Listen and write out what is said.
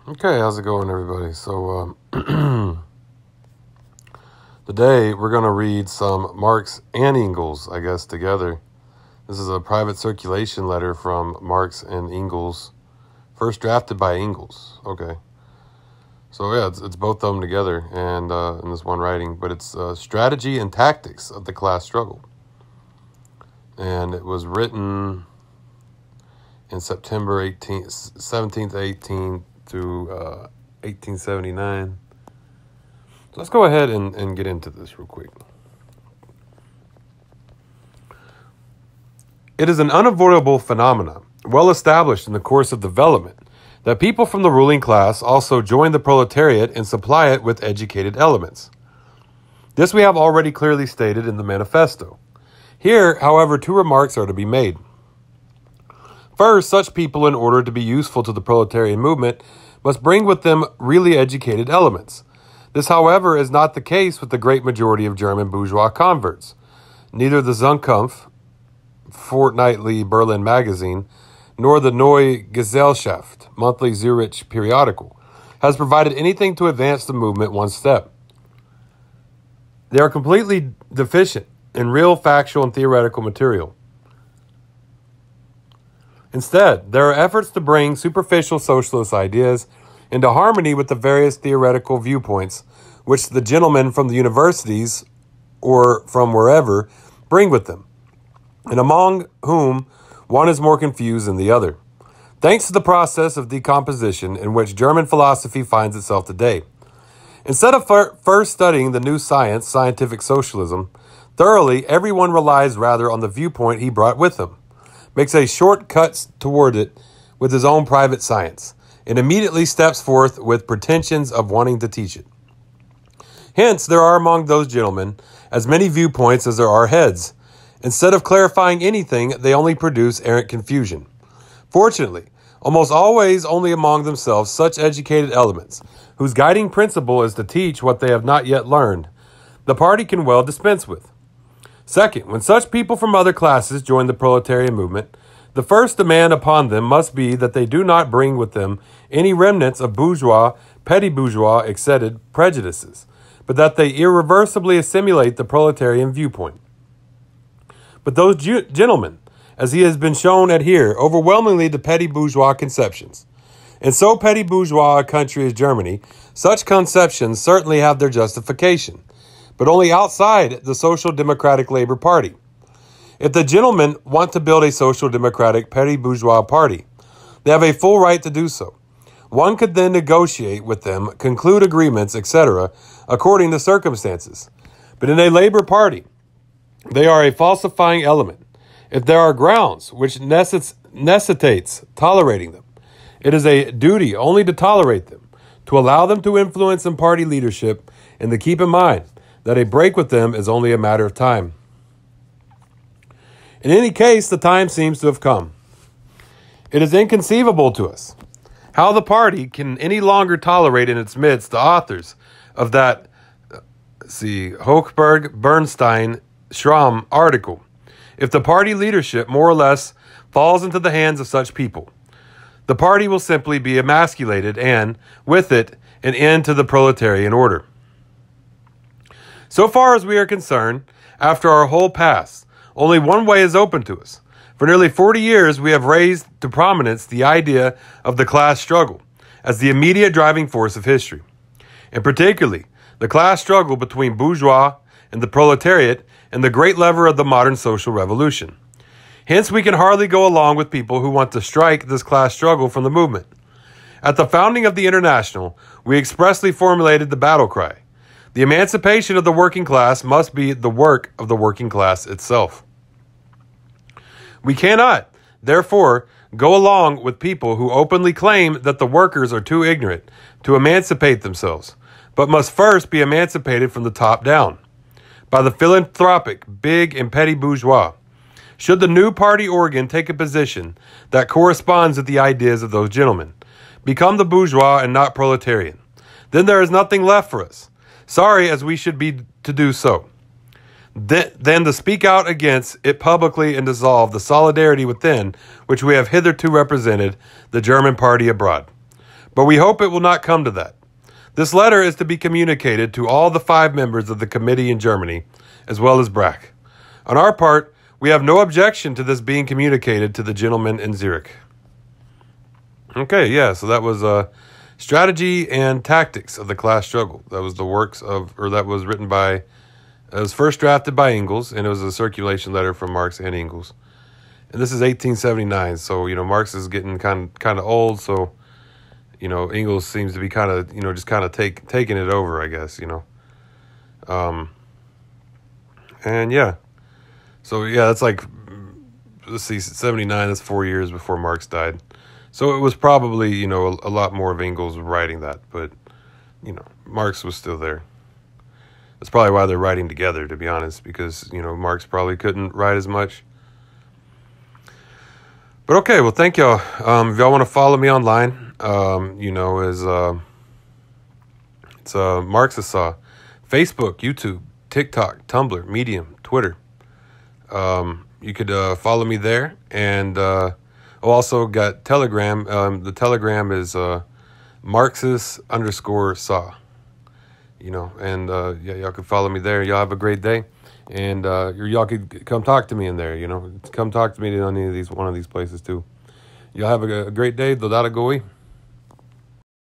Okay, how's it going, everybody? So, today we're going to read some Marx and Engels, I guess, together. This is a private circulation letter from Marx and Engels, first drafted by Engels. Okay. So, yeah, it's both of them together and in this one writing, but it's Strategy and Tactics of the Class Struggle. And it was written in September 17th, 18th, through 1879. So let's go ahead and get into this real quick. It is an unavoidable phenomenon, well established in the course of development, that people from the ruling class also join the proletariat and supply it with educated elements. This we have already clearly stated in the manifesto. Here, however, two remarks are to be made. First, such people, in order to be useful to the proletarian movement, must bring with them really educated elements. This, however, is not the case with the great majority of German bourgeois converts. Neither the Zukunft, fortnightly Berlin magazine, nor the Neue Gesellschaft, monthly Zurich periodical, has provided anything to advance the movement one step. They are completely deficient in real factual and theoretical material. Instead, there are efforts to bring superficial socialist ideas into harmony with the various theoretical viewpoints which the gentlemen from the universities or from wherever bring with them, and among whom one is more confused than the other. Thanks to the process of decomposition in which German philosophy finds itself today. Instead of first studying the new science, scientific socialism, thoroughly, everyone relies rather on the viewpoint he brought with him, makes a shortcut toward it with his own private science, and immediately steps forth with pretensions of wanting to teach it. Hence, there are among those gentlemen as many viewpoints as there are heads. Instead of clarifying anything, they only produce errant confusion. Fortunately, almost always only among themselves such educated elements, whose guiding principle is to teach what they have not yet learned, the party can well dispense with. Second, when such people from other classes join the proletarian movement, the first demand upon them must be that they do not bring with them any remnants of bourgeois, petty bourgeois, excited prejudices, but that they irreversibly assimilate the proletarian viewpoint. But those gentlemen, as he has been shown, adhere overwhelmingly to petty bourgeois conceptions. In so petty bourgeois a country as Germany, such conceptions certainly have their justification, but only outside the Social Democratic Labor Party. If the gentlemen want to build a Social Democratic petty bourgeois party, they have a full right to do so. One could then negotiate with them, conclude agreements, etc., according to circumstances. But in a labor party, they are a falsifying element. If there are grounds which necessitates tolerating them, it is a duty only to tolerate them, to allow them to influence in party leadership, and to keep in mind that a break with them is only a matter of time. In any case, the time seems to have come. It is inconceivable to us how the party can any longer tolerate in its midst the authors of that, Hochberg, Bernstein, Schramm article, if the party leadership more or less falls into the hands of such people. The party will simply be emasculated and, with it, an end to the proletarian order. So far as we are concerned, after our whole past, only one way is open to us. For nearly 40 years, we have raised to prominence the idea of the class struggle as the immediate driving force of history, and particularly the class struggle between bourgeois and the proletariat and the great lever of the modern social revolution. Hence, we can hardly go along with people who want to strike this class struggle from the movement. At the founding of the International, we expressly formulated the battle cry: the emancipation of the working class must be the work of the working class itself. We cannot, therefore, go along with people who openly claim that the workers are too ignorant to emancipate themselves, but must first be emancipated from the top down, by the philanthropic, big and petty bourgeois. Should the new party organ take a position that corresponds with the ideas of those gentlemen, become the bourgeois and not proletarian, then there is nothing left for us, sorry as we should be to do so, than to speak out against it publicly and dissolve the solidarity within which we have hitherto represented the German party abroad. But we hope it will not come to that. This letter is to be communicated to all the 5 members of the committee in Germany, as well as Brack. On our part, we have no objection to this being communicated to the gentlemen in Zurich. Okay, yeah, so that was Strategy and Tactics of the Class Struggle. That was the works of, or that was written by, it was first drafted by Engels, and it was a circulation letter from Marx and Engels. And this is 1879, so, Marx is getting kind of old, so, Engels seems to be kind of, just kind of taking it over, I guess, And yeah, so yeah, that's like, let's see, 79, that's 4 years before Marx died. So it was probably, a lot more of Engels writing that, but, Marx was still there. That's probably why they're writing together, to be honest, because, Marx probably couldn't write as much. But okay, well, thank y'all. If y'all want to follow me online, it's Marxist Saw. Facebook, YouTube, TikTok, Tumblr, Medium, Twitter. You could follow me there. And I also got Telegram. The Telegram is Marxist_Saw. And yeah, y'all can follow me there. Y'all have a great day. And y'all could come talk to me in there, Come talk to me on one of these places too. Y'all have a great day. Dodada Goi.